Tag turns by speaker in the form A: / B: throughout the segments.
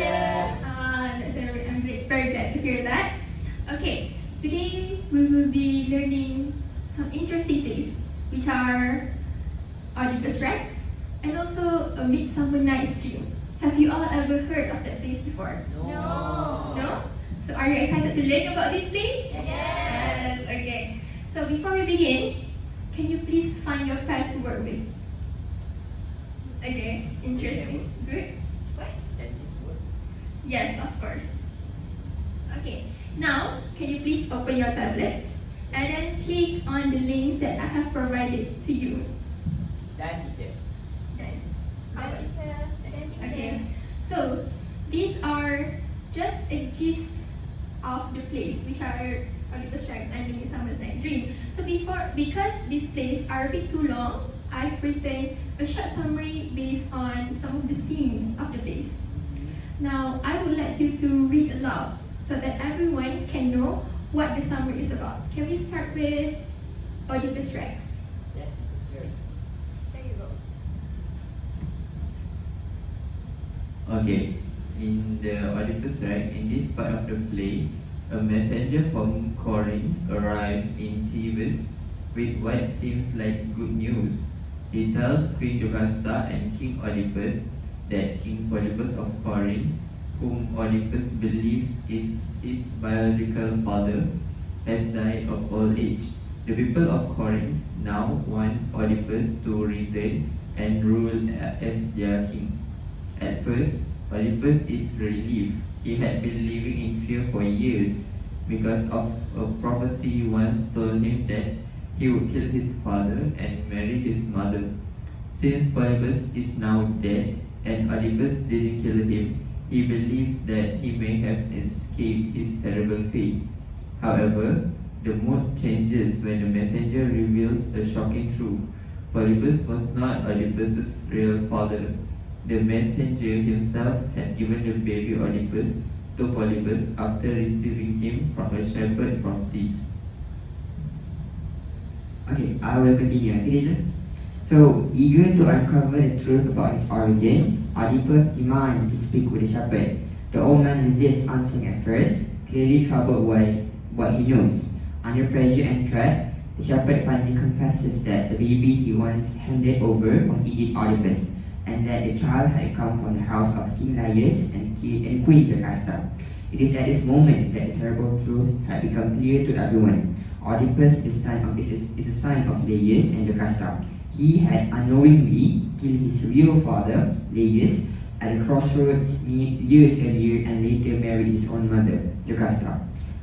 A: I'm very glad to hear that. Okay, today we will be learning some interesting things, which are Oedipus Rex and also A Midsummer Night's Dream. Have you all ever heard of that place before?
B: No.
A: No? So are you excited to learn about this place?
B: Yes.
A: Okay. So before we begin, can you please find your pet to work with? Okay, interesting. Good. What? Yes, of course. Okay, now can you please open your tablets and then click on the links that I have provided to you.
B: Done, teacher.
A: Then, how about-
B: Teacher.
A: Okay, so these are just a gist of the place, which are Oedipus Rex and the Midsummer Night's Dream. So because these plays are a bit too long, I've written a short summary based on some of the scenes of the plays. Now, I would like you to read aloud so that everyone can know what the summary is about. Can we start with Oedipus Rex?
B: Yes, teacher.
A: There you go.
C: Okay, in the Oedipus Rex, in this part of the play, a messenger from Corinth arrives in Thebes with what seems like good news. He tells Queen Jocasta and King Oedipus that King Polybus of Corinth, whom Oedipus believes is his biological father, has died of old age. The people of Corinth now want Oedipus to return and rule as their king. At first, Oedipus is relieved. He had been living in fear for years because of a prophecy once told him that he would kill his father and marry his mother. Since Polybus is now dead and Oedipus didn't kill him, he believes that he may have escaped his terrible fate. However, the mood changes when the messenger reveals a shocking truth. Polybus was not Oedipus's real father. The messenger himself had given the baby Oedipus to Polybus after receiving him from a shepherd from Thebes.
D: Okay, I will continue. Okay, teacher? So, eager to uncover the truth about his origin, Oedipus demands to speak with the shepherd. The old man resists answering at first, clearly troubled by what he knows. Under pressure and threat, the shepherd finally confesses that the baby he once handed over was indeed Oedipus, and that the child had come from the house of King Laius and Queen Jocasta. It is at this moment that the terrible truth had become clear to everyone. Oedipus is a son of Laius and Jocasta. He had unknowingly killed his real father, Laius, at a crossroads years earlier and later married his own mother, Jocasta,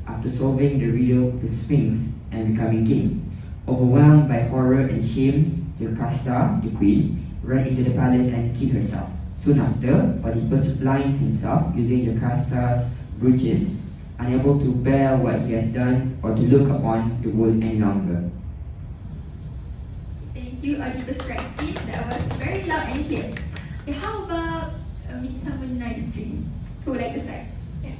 D: after solving the riddle of the Sphinx and becoming king. Overwhelmed by horror and shame, Jocasta, the queen, ran into the palace and killed herself. Soon after, Oedipus blinds himself using Jocasta's brooches, unable to bear what he has done or to look upon the world any longer.
A: Thank you, Oedipus Rex team. That was very loud and clear. Okay, how about A Midsummer Night's Dream? Who would like to start? Yeah.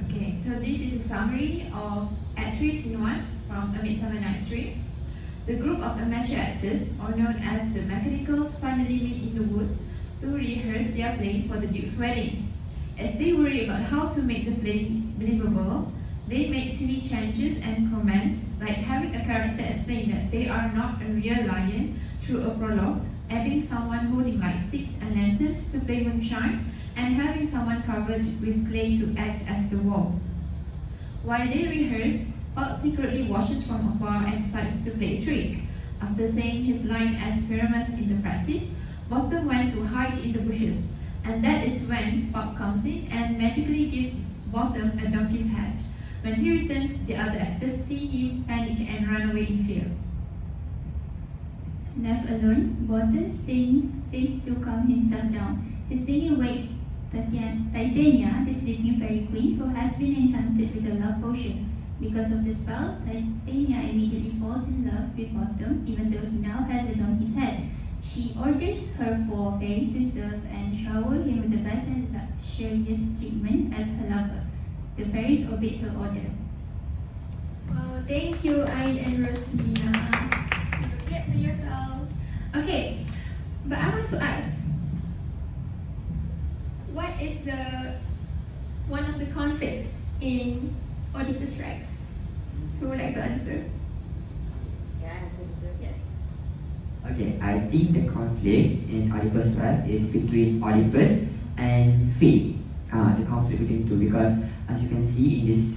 E: Okay, so this is a summary of Act 3, Scene 1 from A Midsummer Night's Dream. The group of amateur actors, or known as the Mechanicals, finally meet in the woods to rehearse their play for the Duke's wedding. As they worry about how to make the play believable, they make silly changes and comments, like having a character explain that they are not a real lion through a prologue, adding someone holding light sticks and lanterns to play moonshine, and having someone covered with clay to act as the wall. While they rehearse, Puck secretly watches from afar and decides to play a trick. After saying his line as Pyramus in the practice, Bottom went to hide in the bushes, and that is when Puck comes in and magically gives Bottom a donkey's head. When he returns, the other actors see him panic and run away in fear.
F: Left alone, Bottom seems to calm himself down. His singing wakes Titania, the sleeping fairy queen, who has been enchanted with a love potion. Because of the spell, Titania immediately falls in love with Bottom, even though he now has a donkey's head. She orders her 4 fairies to serve and shower him with the best and luxurious treatment as her lover. The fairies obeyed her order.
A: Wow, thank you, Aid and Rosina. Clap for yourselves. Okay, but I want to ask, what is the one of the conflicts in Oedipus Rex? Who would like to answer?
B: Can I answer, teacher?
A: Yes.
D: Okay, I think the conflict in Oedipus Rex is between Oedipus and Fate. The conflict between two, because as you can see in this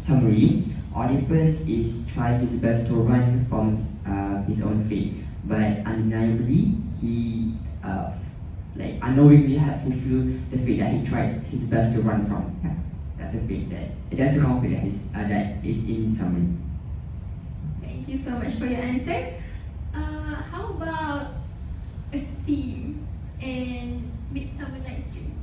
D: summary, Oedipus is trying his best to run from his own fate, but undeniably he like unknowingly had fulfilled the fate that he tried his best to run from. Yeah, that's the fate that's the conflict that is in summary.
A: Thank you so much for your answer. How about a theme in Midsummer Night's Dream?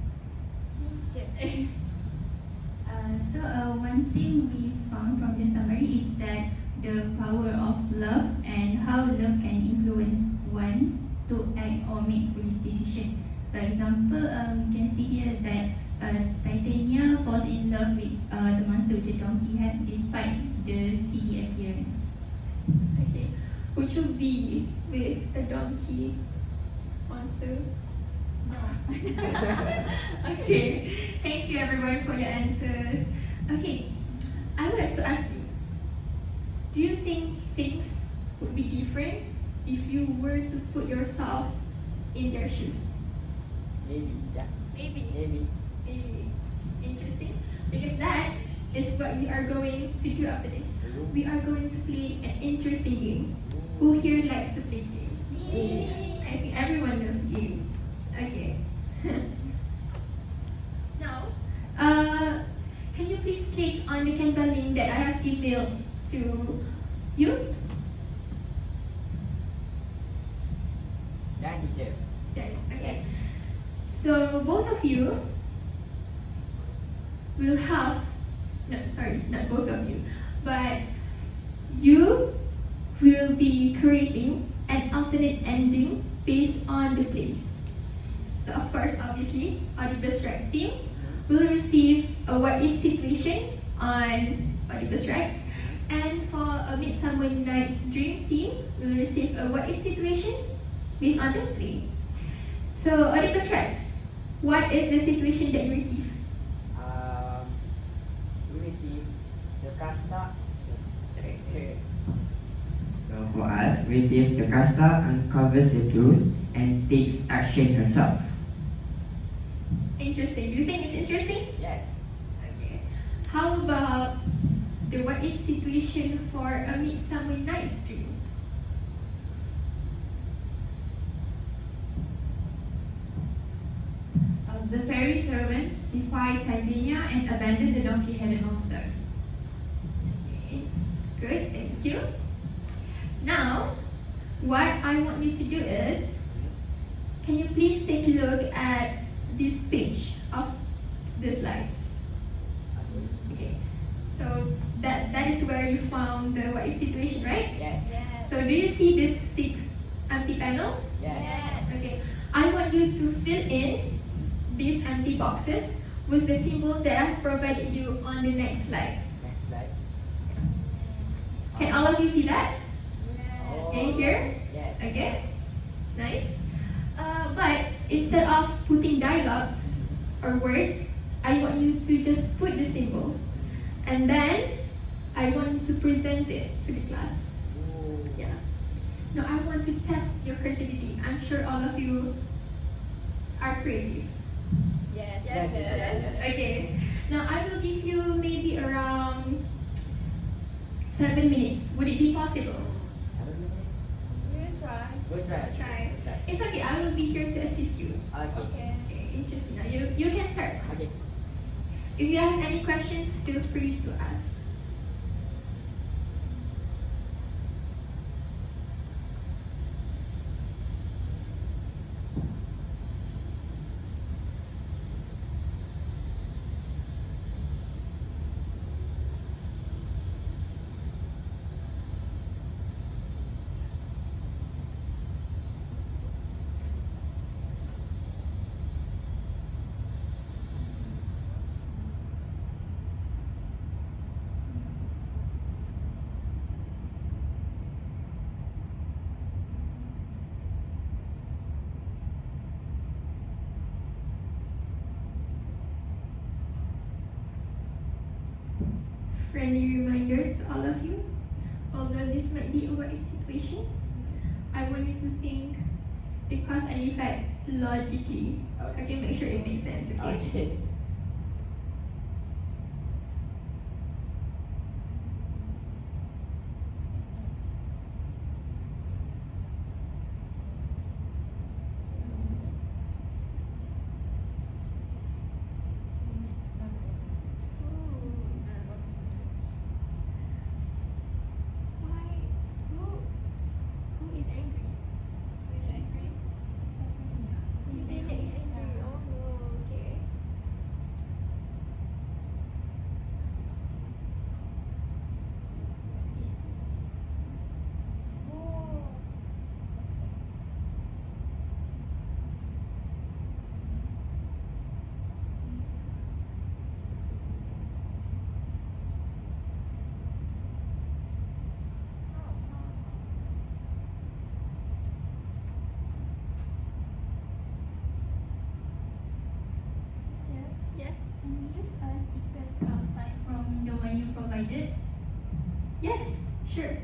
F: One thing we found from the summary is that the power of love and how love can influence one to act or make foolish decision. For example, you can see here that Titania falls in love with the monster with the donkey head despite the seedy appearance.
A: Okay. Would you be with a donkey monster?
F: No.
A: Okay. Thank you everyone for your answers. Okay. I would like to ask you, do you think things would be different if you were to put yourself in their shoes?
B: Maybe, yeah.
A: Maybe.
B: Maybe.
A: Maybe. Interesting. Because that is what we are going to do after this. We are going to play an interesting game. Who here likes to play game?
B: Me.
A: I think everyone knows game. Okay. Now, can you please click on the Canva link that I have emailed to you?
B: Done, teacher.
A: Okay. So both of you will have, no, sorry, not both of you, but you will be creating an alternate ending based on the plays. So of course, obviously, Oedipus Rex team will receive a what if situation on Oedipus Rex, and for a Midsummer Night's Dream team will receive a what if situation based on the play. So Oedipus Rex, what is the situation that you receive?
B: We receive Jocasta.
A: Sorry.
D: So for us, we see Jocasta uncovers the truth and takes action herself.
A: Interesting. Do you think it's interesting?
B: Yes.
A: Okay. How about the what if situation for a Midsummer Night's Dream?
E: The fairy servants defy Titania and abandon the donkey-headed monster.
A: Okay. Good, thank you. Now, what I want you to do is, can you please take a look at this page of the slides? Okay. So that is where you found the what if situation, right?
B: Yes.
A: So do you see these 6 empty panels?
B: Yes.
A: Okay. I want you to fill in these empty boxes with the symbols that I've provided you on the next slide.
B: Next slide.
A: Can all of you see that?
B: Oh,
A: Okay, here?
B: Yes.
A: Okay, nice. But instead of putting dialogues or words, I want you to just put the symbols. And then I want you to present it to the class.
B: Ooh.
A: Yeah. Now I want to test your creativity. I'm sure all of you are creative.
B: Yes.
A: Okay. Now I will give you maybe around 7 minutes. Would it be possible?
B: 7 minutes. Good try.
A: Try.
B: Good try.
A: It's okay. I will be here to assist you.
B: Okay.
A: Okay. Interesting. Now you can start.
B: Okay.
A: If you have any questions, feel free to ask. friendly reminder to all of you. Although this might be a what if situation, I want you to think the cause and effect logically. Okay, make sure it makes sense, okay?
B: Okay.
A: Why? Who is angry? Who is angry? Titania is angry. Oh no, okay. Yes?
F: Can you use stickers outside from the one you provided?
A: Yes, sure.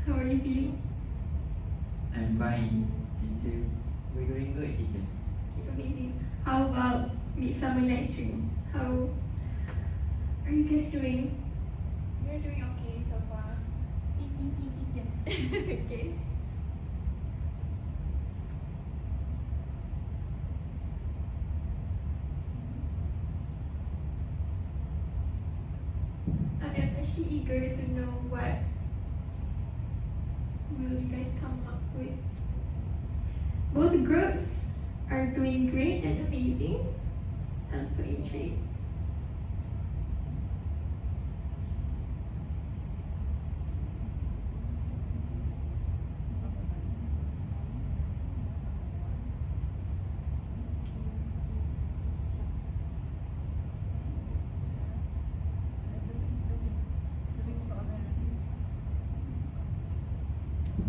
A: How are you feeling?
C: I'm fine, teacher. We're doing good, teacher.
A: Amazing. How about Midsummer Night's Dream? How are you guys doing?
E: We're doing okay so far.
F: Still thinking, teacher.
A: Okay. I am actually eager to know what will you guys come up with. Both groups are doing great and amazing. I'm so intrigued.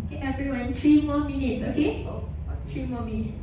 A: Okay, everyone, 3 more minutes, okay?
B: Oh, okay.
A: 3 more minutes.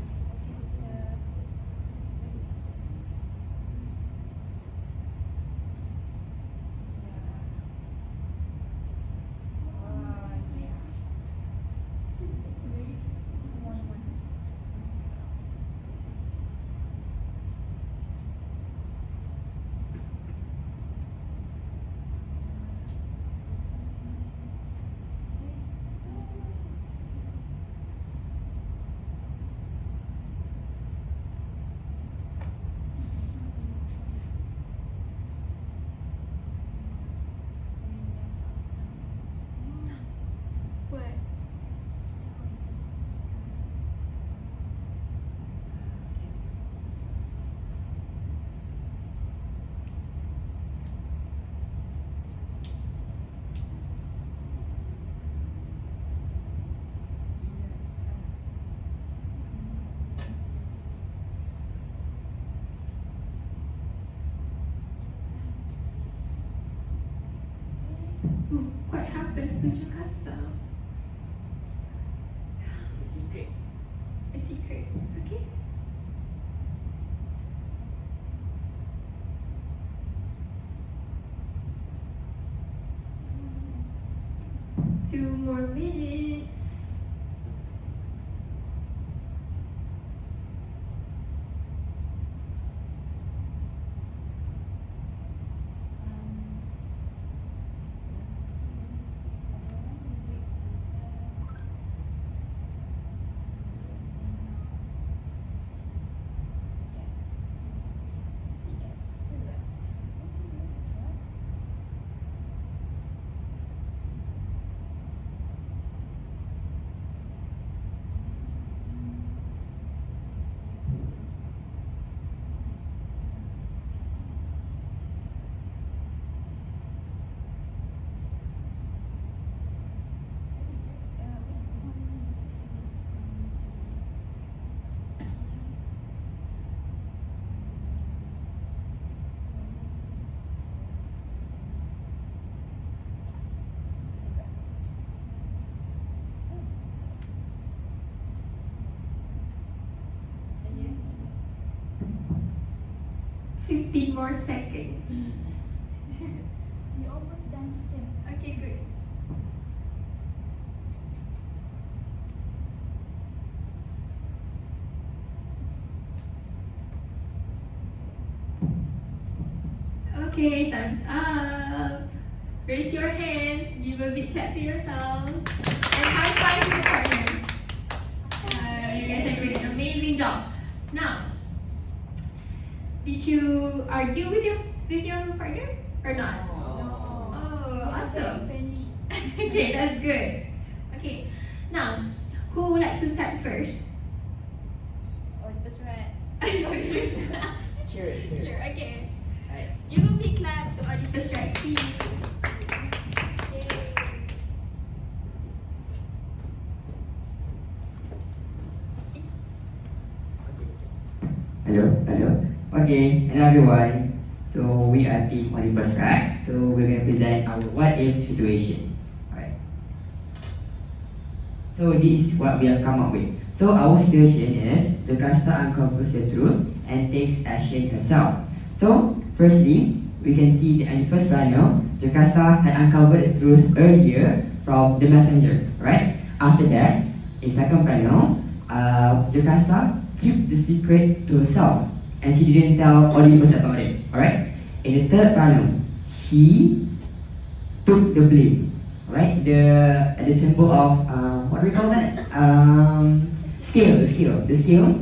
A: What? Ooh, what happens to Jakarta?
B: It's a secret.
A: A secret, okay? Two more minutes. 15 more seconds.
F: You almost done, teacher.
A: Okay, good. Okay, time's up. Raise your hands, give a big clap to yourselves, and high five to your partner. You guys are doing an amazing job. Now, did you argue with your partner or not? Oh, awesome. Okay, that's good. Okay, now, who would like to start first?
B: Oedipus Rex.
C: Sure.
A: Sure, okay.
C: Alright.
A: Give a big clap to Oedipus Rex, please.
D: Hello. Okay, hello everyone. So we are Team Olympus Rex. So we're gonna present our what if situation. Alright. So this is what we have come up with. So our situation is Jakarta uncovers the truth and takes action herself. So firstly, we can see that in the first panel, Jakarta had uncovered the truth earlier from the messenger, right? After that, in second panel, Jakarta kept the secret to herself and she didn't tell Olympus about it, alright? In the third panel, she took the blame, right? The symbol of, what do we call that? The scale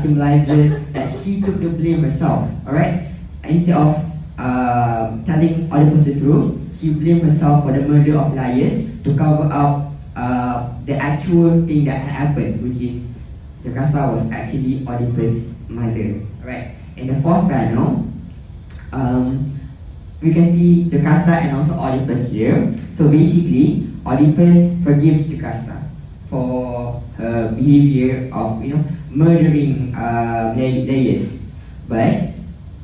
D: symbolizes that she took the blame herself, alright? Instead of telling Olympus the truth, she blamed herself for the murder of Laius to cover up the actual thing that had happened, which is Jakarta was actually Olympus' mother. Alright. In the fourth panel, we can see Jakarta and also Olympus here. So basically, Olympus forgives Jakarta for her behavior of murdering Laius. But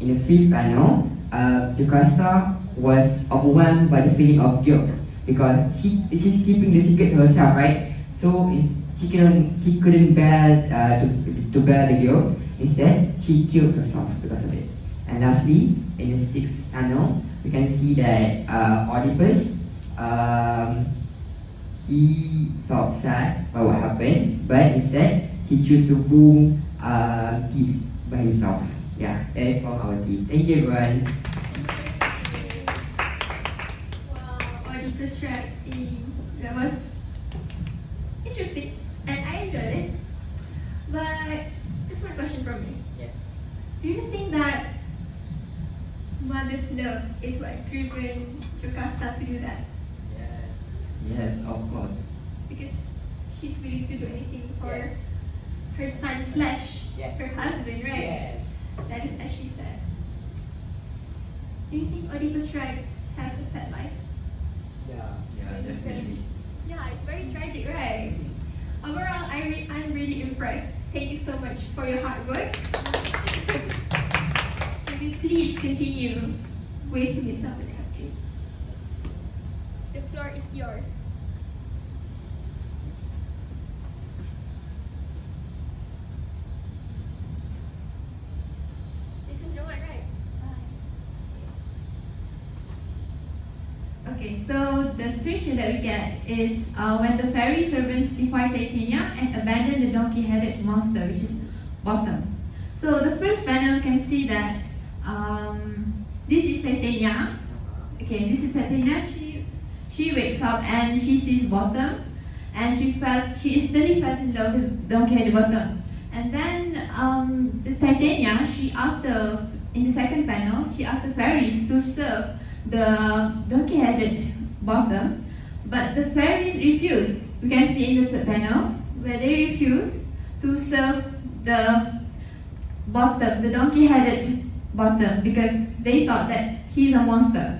D: in the fifth panel, Jakarta was overwhelmed by the feeling of guilt because she's keeping the secret to herself, right? So she couldn't bear to bear the guilt. Instead, she killed herself because of it. And lastly, in the sixth panel, we can see that Oedipus, he felt sad by what happened, but instead he chose to boom gifts by himself. Yeah, that is from our team. Thank you, everyone.
A: Wow, Oedipus Rex team. That was interesting, and I enjoyed it. But just one question from me.
C: Yes.
A: Do you think that mother's love is what driven Jocasta to do that?
C: Yes, of course.
A: Because she's willing to do anything for
B: Yes.
A: her son /
B: Yes.
A: her husband, right?
B: Yes.
A: That is as she said. Do you think Oedipus Rex has a sad life?
C: Yeah, definitely.
A: Yeah, it's very tragic, right? Overall, I'm really impressed. Thank you so much for your hard work. Can we please continue with Miss Samanastri? The floor is yours. This is no one, right?
E: Okay, so the situation that we get is when the fairy servants defy Titania and abandon the donkey-headed monster, which is Bottom. So the first panel can see that this is Titania. Okay, this is Titania. She wakes up and she sees Bottom, and she instantly falls in love with donkey-headed Bottom. And then the Titania, in the second panel, she asked the fairies to serve the donkey-headed Bottom, but the fairies refused. We can see in the third panel where they refused to serve the Bottom, the donkey-headed Bottom, because they thought that he's a monster.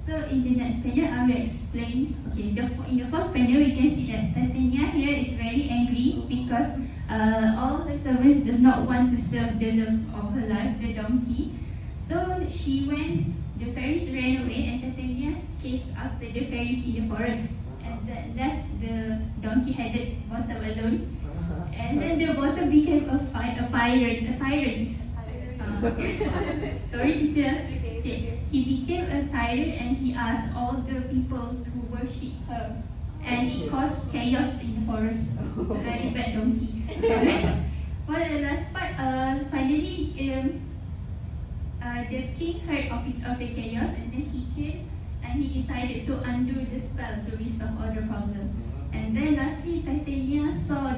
F: So in the next panel, I will explain. Okay, in the fourth panel, we can see that Titania here is very angry because all her servants does not want to serve the love of her life, the donkey. So the fairies ran away, and Titania chased after the fairies in the forest, and that left the donkey-headed Bottom alone. And then the Bottom became a tyrant. Sorry, teacher.
A: Okay, it's okay.
F: He became a tyrant and he asked all the people to worship her. And it caused chaos in the forest. Very bad donkey. For the last part, finally, the king heard of the chaos and then he came and he decided to undo the spell to resolve all the problem. And then lastly, Titania saw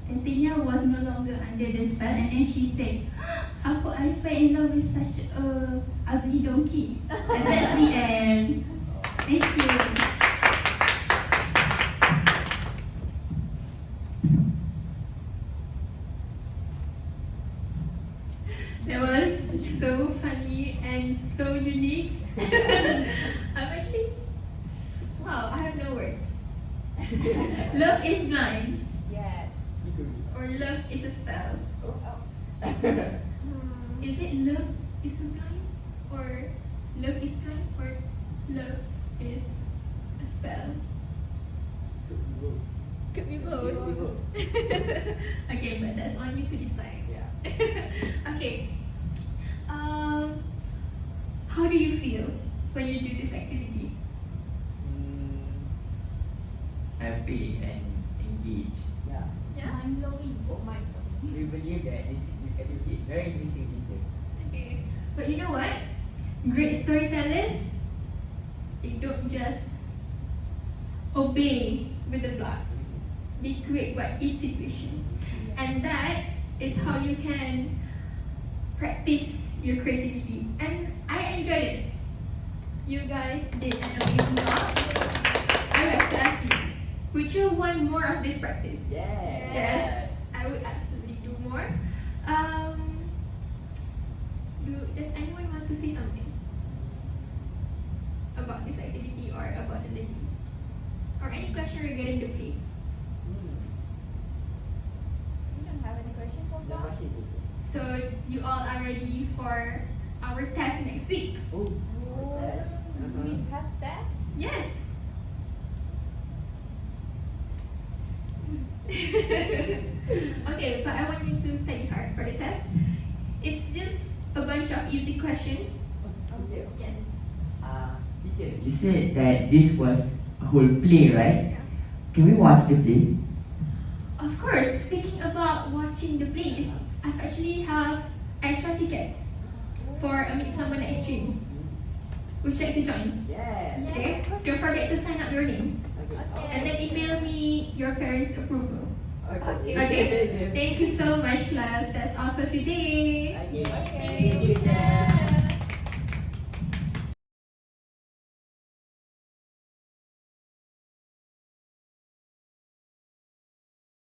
F: Titania was no longer under the spell and then she said, how could I fall in love with such a ugly donkey? And that's the end. Thank you.
A: That was so funny and so unique. I'm actually, wow, I have no words. Love is blind,
B: Yes.
A: or love is a spell.
B: Oh.
A: Is it love is a blind, or love is blind, or love is a spell? Could be both. Okay, but that's on you to decide.
B: Yeah.
A: Okay. How do you feel when you do this activity?
C: Happy and engaged.
B: Yeah.
A: Yeah.
F: Mind-blowing.
B: Oh my God.
G: We believe that this activity is very interesting, teacher.
A: Okay. But you know what? Great storytellers, they don't just obey with the plots. They create what if situation. And that is how you can practice your creativity. And I enjoyed it. You guys did an amazing job. I would like to ask you, would you want more of this practice? Yes, I would absolutely do more. Does anyone want to say something about this activity or about the learning? Or any question regarding the play?
B: You don't have any questions so
G: No
B: far?
G: question, teacher.
A: So you all are ready for our test next week?
G: Oh,
B: Oh,
G: yes.
B: we have tests?
A: Yes. Okay, but I want you to study hard for the test. It's just a bunch of easy questions.
G: Teacher,
A: Yes.
G: teacher, you said that this was a whole play, right?
A: Yeah.
G: Can we watch the play?
A: Of course, speaking about watching the plays, I've actually have extra tickets for a Midsummer Night's Dream. Would you like to join?
G: Yeah.
A: Okay? Don't forget to sign up your name.
G: Okay.
A: And then email me your parents' approval.
G: Okay.
A: Okay? Thank you so much, class. That's all for today.
G: Okay.
B: Okay.
G: Thank you, teacher.